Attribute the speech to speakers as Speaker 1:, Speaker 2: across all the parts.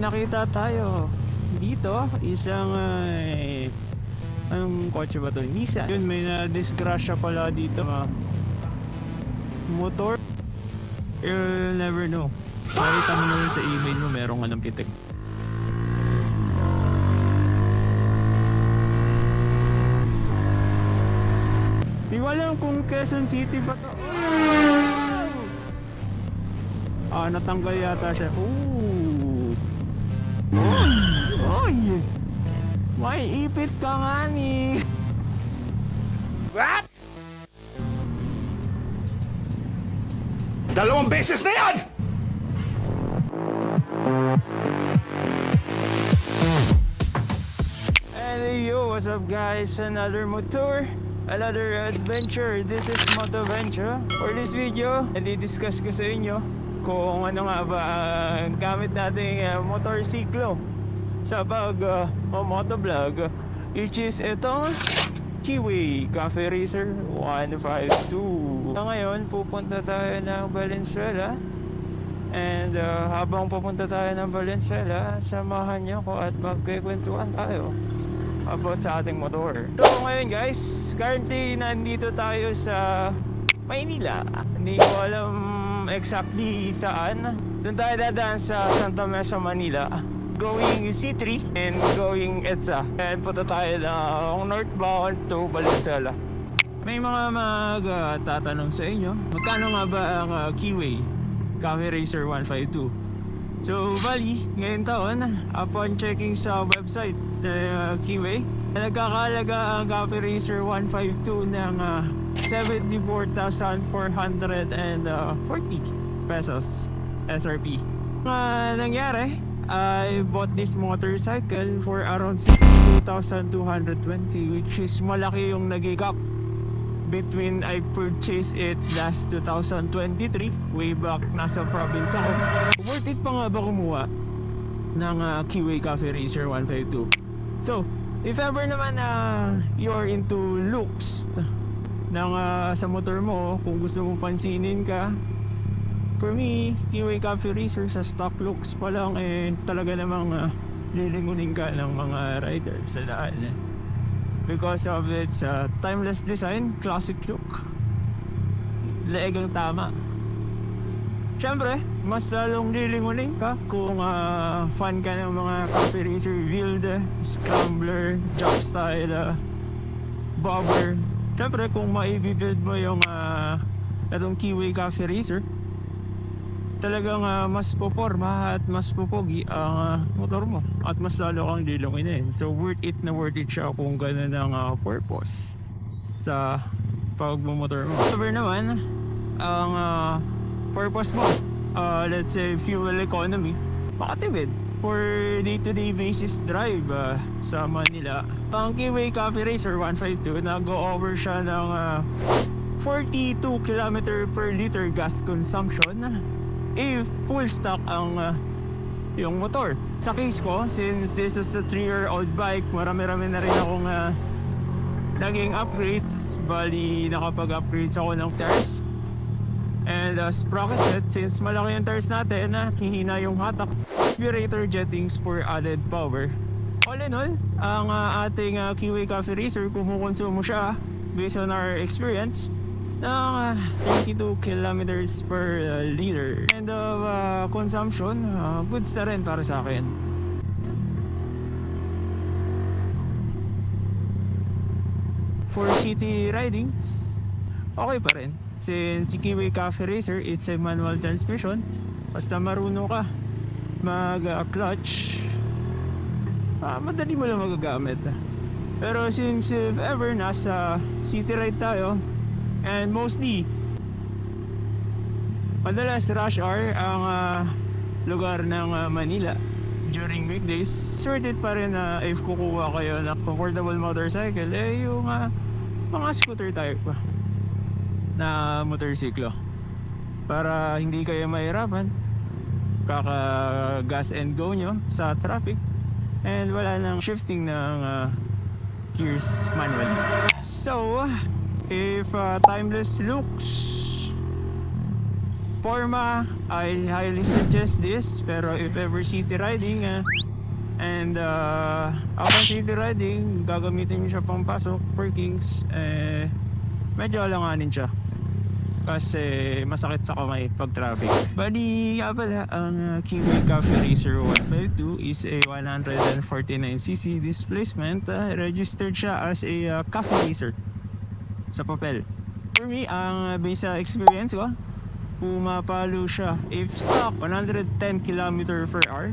Speaker 1: Nakita tayo dito, isang anong kotse ba to? Nissan. Yun, may na-disgrasya pala dito motor. You'll never know. Makita mo na sa email mo, merong anong pitik. Di ko alam kung Quezon City ba to. Natanggal yata siya. Ooh. Oy! May ipit ka nga ni.
Speaker 2: What? Dalawang beses na yan!
Speaker 1: Hey yo, what's up guys? Another motor, another adventure. This is Motoventure. For this video, i-discuss ko sa inyo kung ano nga ba ang gamit nating motorsiklo sa motovlog, which is itong Kiwi Cafe Racer 152. So ngayon, pupunta tayo ng Valenzuela. And habang pupunta tayo ng Valenzuela, samahan niyo ko at magkikwentuhan tayo about sa ating motor. So ngayon guys, currently nandito tayo sa Maynila. Hindi ko alam exactly saan. Doon tayo dadaan sa Santa Mesa, Manila, going C3 and going EDSA. And punta tayo ng northbound to Valenzuela. May mga magtatanong sa inyo, magkano nga ba ang Kiwi Cafe Racer 152? So bali, ngayon taon, upon checking sa website ng Kiwi, nagkakalaga ang Cafe Racer 152 ng 74,440 pesos SRP. Nangyari, I bought this motorcycle for around 62,220, which is malaki yung nag-gap between I purchased it last 2023, way back nasa province ako. Worth it pa nga ba kumuha ng Kiwi Cafe Racer 152? So, if ever naman you're into looks ng sa motor mo, kung gusto mong pansinin ka, for me, Kiwi Cafe Racer sa stock looks pa lang talaga namang lilingunin ka ng mga riders sa daan. Because of its timeless design, classic look, leeg ang tama. Siyempre, mas lalong lilingunin ka kung fan ka ng mga Cafe Racer build, scrambler, jump style, bobber. Siyempre, kung maibibuild mo yung itong Kiwi Cafe Racer, talagang mas poporma at mas popogi ang motor mo at mas lalo kang lilunginin. So worth it siya kung gano'n ang purpose sa pagmumotor mo. However naman, ang purpose mo, let's say fuel economy, makatipid for day-to-day basis drive sa Manila. Ang Kiwi Cafe Racer 152, nag-go-over siya ng 42 km per liter gas consumption if full stock ang yung motor. Sa case ko, since this is a 3-year-old bike, marami-rami na rin akong naging upgrades. Bali, nakapag-upgrades ako ng tires and sprocket set. Since malaki yung tires natin, hihina yung hatak, carburetor jettings for added power. All in all, ang ating Kiwi Cafe Racer, kumukonsumo siya based on our experience ng 32 kilometers per liter. And of consumption, goods na rin para sa akin. For city ridings, okay pa rin. Since si Kiwi Cafe Racer, it's a manual transmission. Basta marunong ka mag-clutch, madali mo lang magagamit. Pero since if ever nasa city ride tayo, and mostly madalas rush hour ang lugar ng Manila during weekdays, sorted pa rin na if kukuha kayo ng comfortable motorcycle, yung mga scooter type na motorsiklo para hindi kayo mahirapan kaka gas and go nyo sa traffic and wala nang shifting ng gears manually. So if timeless looks Forma, I highly suggest this. Pero if ever city riding, upon city riding, gagamitin nyo siya pang pasok, parkings, medyo alanganin siya. Kasi masakit sa kamay pag traffic. Bali, nga pala, ang Kiwi Cafe Racer 152 is a 149cc displacement. Registered siya as a cafe racer sa papel. For me, ang based sa experience ko, pumapalo siya if stock 110 km/h.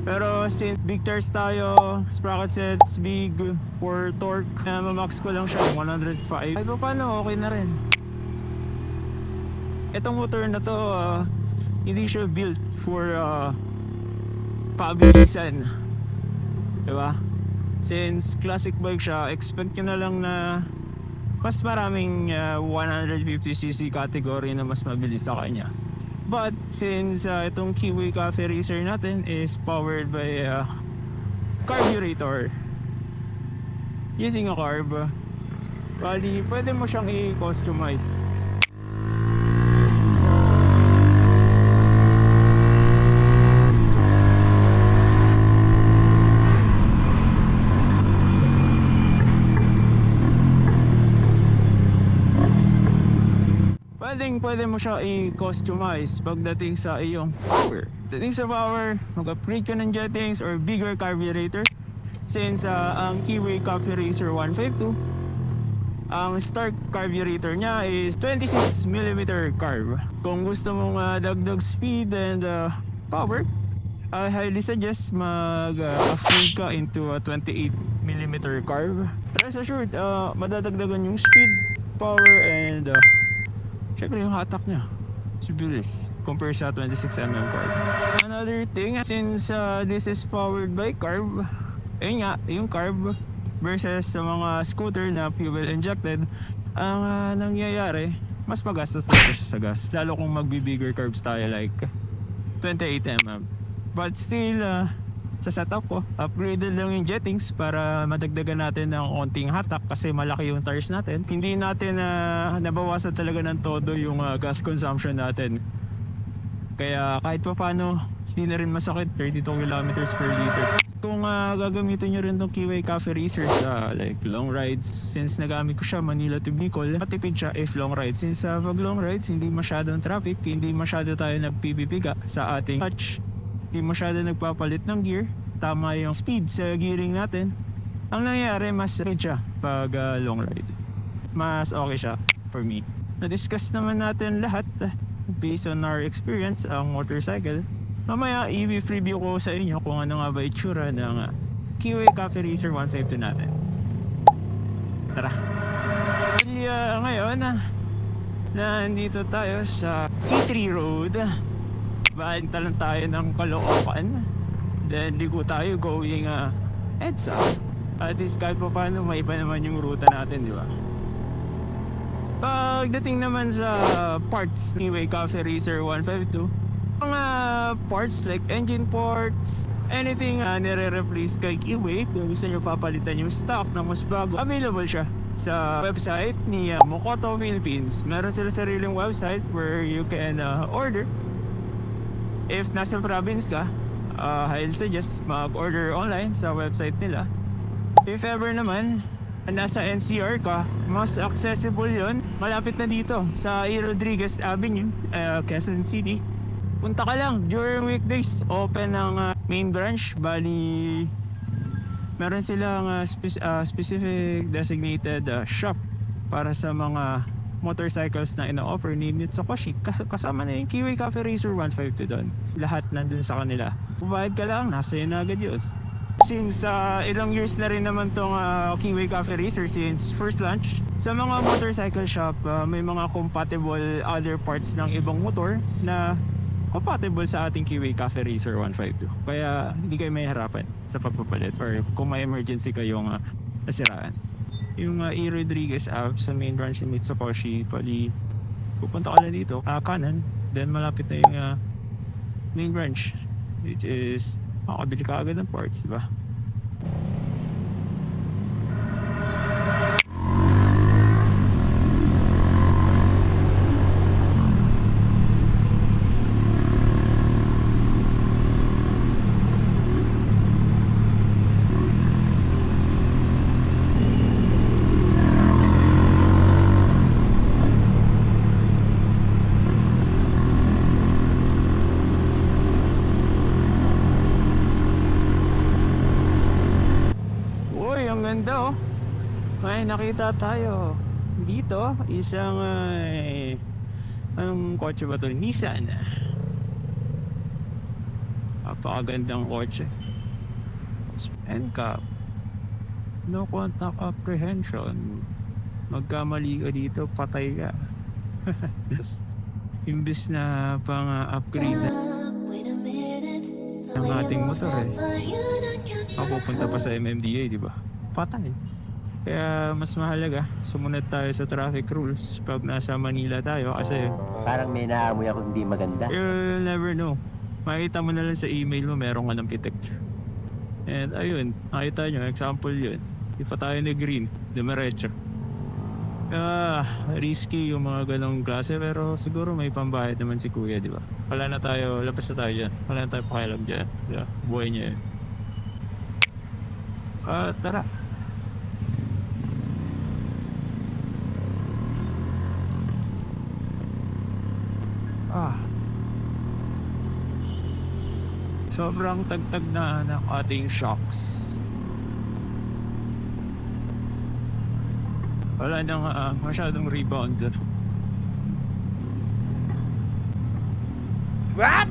Speaker 1: Pero since big tires tayo, sprocket sets big for torque, mamax ko lang siya 105. Ay paano, okay na rin. Itong motor na to, hindi siya built for pabilisan, diba? Since classic bike siya, expect nyo na lang na mas maraming 150cc category na mas mabilis sa kanya. But since itong Kiwi Cafe Racer natin is powered by a carburetor using a carb, bali pwede mo siyang i-customize. Pwede mo siya i-customize pagdating sa iyong power. Pagdating sa power, mag-upgrade ka ng jettings or bigger carburetor. Since ang Kiwi Cafe Racer 152, ang start carburetor niya is 26mm carb. Kung gusto mong dagdag speed and power, I highly suggest mag-upgrade ka into a 28mm carb. Rest assured, madadagdagan yung speed, power, and syempre yung hatak niya si bilis compared sa 26mm carb. Another thing, since this is powered by carb, yung carb versus sa mga scooter na fuel injected, ang nangyayari, mas magastos talaga siya sa gas, lalo kung magbi-bigger carbs tayo like 28mm. But still, sa setup ko, upgraded lang yung jettings para madagdagan natin ng konting hatak kasi malaki yung tires natin. Hindi natin nabawasan talaga ng todo yung gas consumption natin. Kaya kahit pa paano, hindi na rin masakit, 32 kilometers per liter. Kung gagamitin nyo rin itong Kiwi Cafe Racer sa like long rides, since nagamit ko siya Manila to Bicol, matipid siya if long rides. Since pag long rides, hindi masyadong traffic, hindi masyado tayo nagpipipiga sa ating clutch, hindi masyado nagpapalit ng gear, tama yung speed sa gearing natin. Ang nangyayari, mas ride siya pag long ride. Mas okay siya for me. Na-discuss naman natin lahat based on our experience ang motorcycle. Mamaya i-preview ko sa inyo kung ano nga ba itsura ng Kiwi Cafe Racer 152 natin. Tara! Ngayon, nandito tayo sa C3 Road. Bahan lang tayo ng Caloocan. Then ligo tayo going EDSA. At least kahit pa paano may iba naman yung ruta natin, di ba? Pagdating naman sa parts ni Kiwi Cafe Racer 152, mga parts like engine parts, anything nire-replace kay Kiwi, kung gusto nyo papalitan yung stock na mas bago, available siya sa website ni Mokoto Philippines. Meron sila sariling website where you can order. If nasa province ka, I'll suggest mag-order online sa website nila. If ever naman nasa NCR ka, mas accessible yon. Malapit na dito sa A. Rodriguez Avenue, Quezon City. Punta ka lang during weekdays, open ang main branch. Bali meron silang specific designated shop para sa mga motorcycles na ino-offer ni Mitsukoshi. Kasama na yung Kiwi Cafe Racer 152 doon. Lahat nandun sa kanila. Kubayad ka lang, nasa yun agad yun. Since ilang years na rin naman tong Kiwi Cafe Racer since first launch, sa mga motorcycle shop, may mga compatible other parts ng ibang motor na compatible sa ating Kiwi Cafe Racer 152. Kaya hindi kayo may harapan sa pagpapalit or kung may emergency kayong nasiraan. Yung A. Rodriguez app sa main branch ni Mitsukoshi, pali pupunta ka na dito, kanan, then malapit na yung main branch, which is makakabili ka agad ng parts, diba? ganda oh. May nakita tayo dito, isang anong kotse ba ito? Nissan. Napakagandang kotse. NCAP. No contact apprehension. Magkamali ka dito, patay ka. Imbis na pang-upgrade ng ating motor mapupunta pa sa MMDA, di ba? Patay. Kaya mas mahalaga, sumunod tayo sa traffic rules pag nasa Manila tayo kasi
Speaker 3: Parang may naamoy ako hindi maganda.
Speaker 1: you'll never know. Makita mo na lang sa email mo, meron ka ng pitik. And ayun, nakita nyo, example yun. Di pa tayo ni green, dumiretso. Risky yung mga ganong klase pero siguro may pambayad naman si kuya, di ba? Wala na tayo, lapas na tayo dyan. Wala na tayo pakialam dyan. Diba? Buhay niya yun. Tara. Sobrang tagtag na ng ating shocks. Wala nang masyadong rebound.
Speaker 2: What?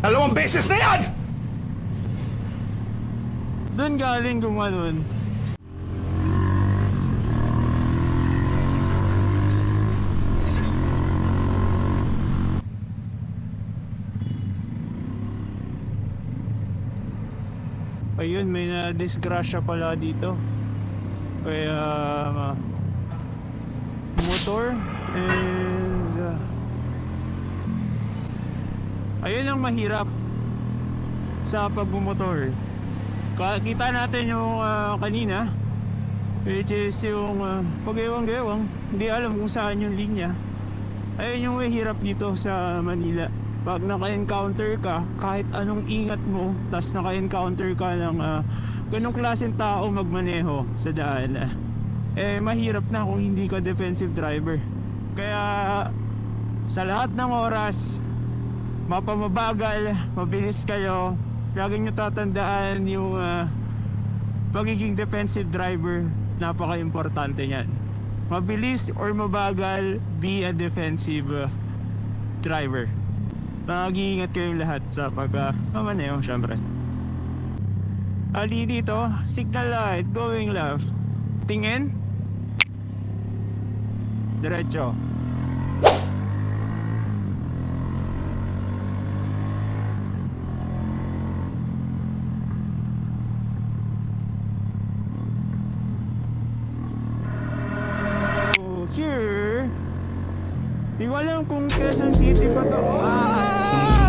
Speaker 2: Dalawang beses na yan!
Speaker 1: Doon galing gumanon. Ayun, may na-disgrasya pala dito. Kaya motor and ayun ang mahirap sa pagbumotor. Kita natin yung kanina, which is yung pag-ewang-gewang, hindi alam kung saan yung linya. Ayun yung mahirap dito sa Manila. Pag naka-encounter ka, kahit anong ingat mo, tas naka-encounter ka ng ganong klaseng tao magmaneho sa daan, mahirap na kung hindi ka defensive driver. Kaya sa lahat ng oras, mapamabagal, mabilis kayo, lagi nyo tatandaan yung pagiging defensive driver, napaka-importante niyan. Mabilis or mabagal, be a defensive driver. Mag-iingat kayong lahat sa pagmamaneho, syempre. Ali dito, signal light, going left. Tingin. Diretso. Sure. Di ko alam kung Quezon City pa to.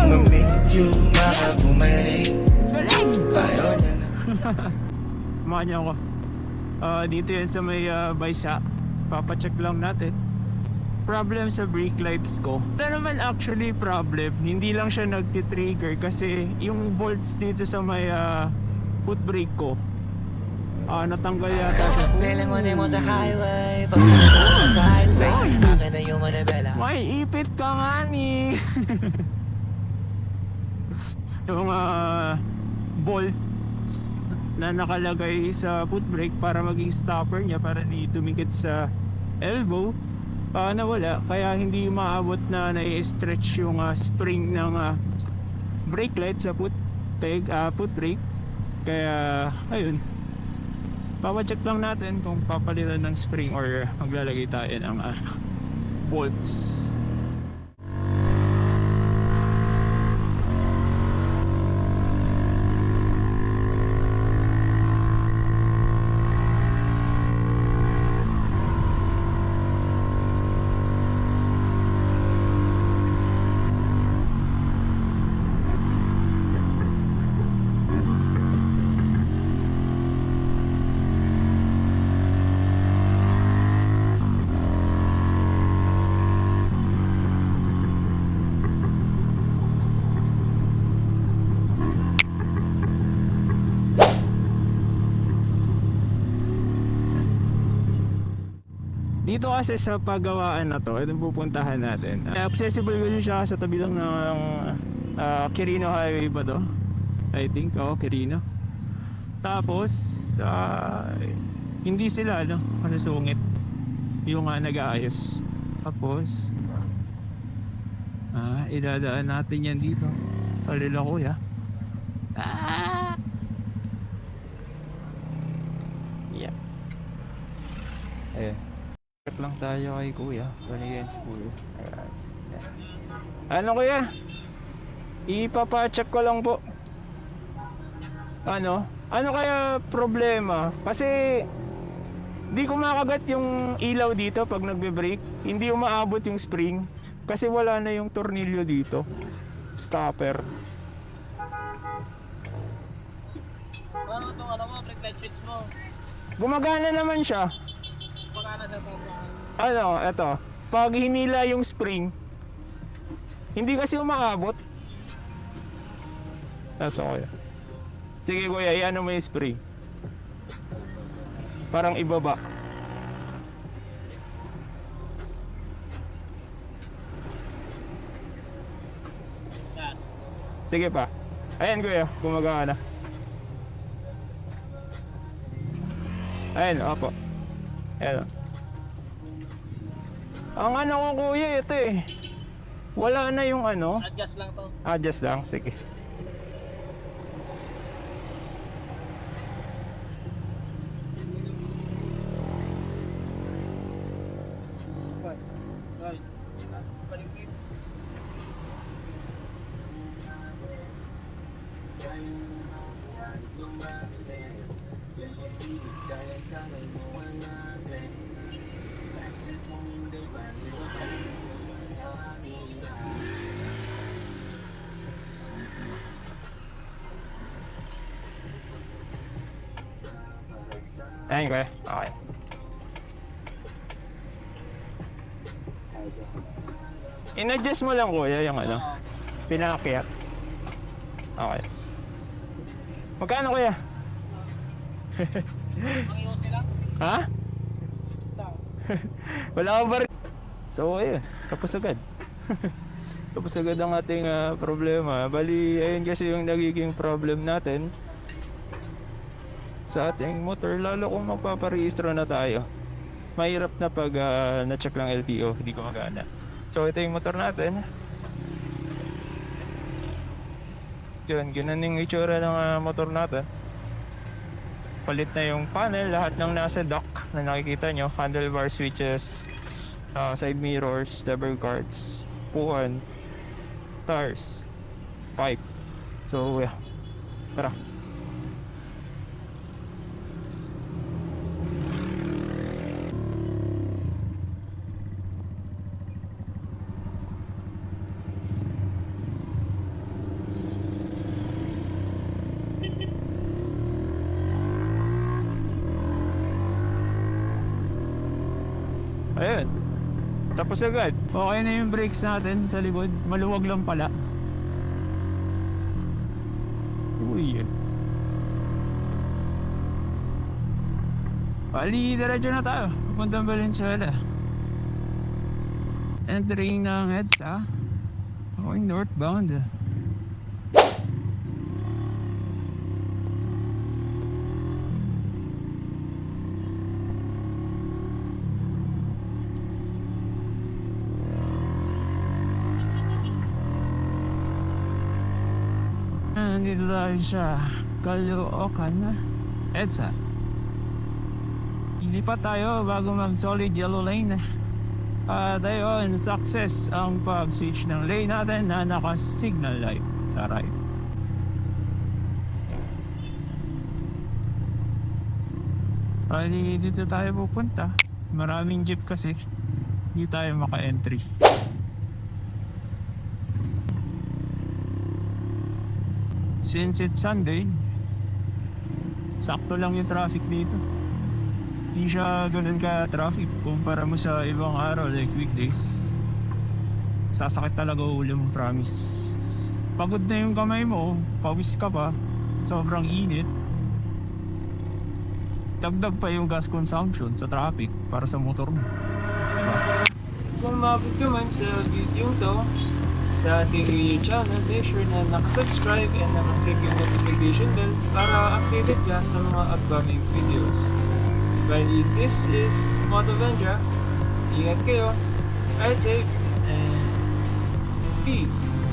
Speaker 4: Medyo baka bumalik.
Speaker 1: Galing!
Speaker 4: Ayaw niya na.
Speaker 1: Samahan niyo ako. Dito yan sa may Baysa. Papacheck lang natin. Problem sa brake lights ko. Wala naman actually problem. Hindi lang siya nag-trigger kasi yung bolts dito sa may foot brake ko, natanggal yata sa
Speaker 5: Lilingunin mo sa highway. Pag nalito ka side face, akin na yung manibela.
Speaker 1: may ipit ka nga ni. Yung bolts na nakalagay sa foot brake para maging stopper niya, para di dumikit sa elbow, nawala. Kaya hindi maabot na nai-stretch yung spring ng brake light sa foot brake. Kaya ayun, papacheck lang natin kung papalitan ng spring or maglalagay tayo ng bolts. Dito kasi sa paggawaan na to, itong pupuntahan natin. Accessible kasi siya sa tabi lang ng Quirino Highway ba to? I think, Quirino. Tapos, hindi sila, masasungit yung nag-aayos. Tapos, idadaan natin yan dito. Kalila kuya. Yeah. Ayan. Check lang tayo kay kuya. Ganyan si kuya. Ayan. Ano kuya? Ipapacheck ko lang po. Ano kaya problema? Kasi di ko makagat yung ilaw dito pag nagbe-brake. Hindi umaabot yung spring kasi wala na yung tornilyo dito. Stopper.
Speaker 6: Ano itong brake light switch mo?
Speaker 1: Gumagana naman siya.
Speaker 6: Pagkana sa
Speaker 1: Eto. Pag hinila yung spring, hindi kasi umaabot. That's okay. Sige kuya, iano mo yung spring. Parang ibaba. Sige pa. Ayan kuya, gumagana. Ayan, opo. Ayan. Ang ko kuya, ito eh. Wala na yung
Speaker 6: adjust lang to.
Speaker 1: Adjust lang, sige.
Speaker 6: Right. Paligid.
Speaker 1: Ayan kuya, okay. In-adjust mo lang kuya yung pinaakyat. Okay. Magkano kuya?
Speaker 6: Ang iwas nila?
Speaker 1: Ha? Wala ka ba rin? So ayun, tapos agad. Tapos agad ang ating problema. Bali, ayun kasi yung nagiging problem natin sa ating motor, lalo kung magpaparehistro na tayo. Mahirap na pag na-check lang LTO, hindi ko magana. So ito yung motor natin. Yun, ganun yung itsura ng motor natin. Palit na yung panel, lahat ng nasa dock na nakikita nyo, handlebar switches, side mirrors, lever guards, puwan, tires, pipe. So yeah, tara. Ayun. Tapos agad. Okay na yung brakes natin sa likod. Maluwag lang pala. Uy, yun. Bali, diretso na tayo. Pupuntang Valenzuela. Entering ng EDSA. Going northbound. Nandito tayo sa Caloocan, EDSA. Ilipat tayo bago mag solid yellow lane. At ayun, success ang pag-switch ng lane natin na naka-signal light sa right. Bali, dito tayo pupunta. Maraming jeep kasi. Hindi tayo maka-entry. Since it's Sunday, sakto lang yung traffic dito. Hindi siya ganun ka traffic kumpara mo sa ibang araw like weekdays. Sasakit talaga ulo mo, promise. Pagod na yung kamay mo, pawis ka pa, sobrang init. Dagdag pa yung gas consumption sa traffic para sa motor mo. kung mabot ka man sa video to, sa ating YouTube channel, make sure na nakasubscribe and nakaklik yung notification bell para updated ka sa mga upcoming videos. Bali, this is Motovendra. Ingat kayo, ride safe, and peace!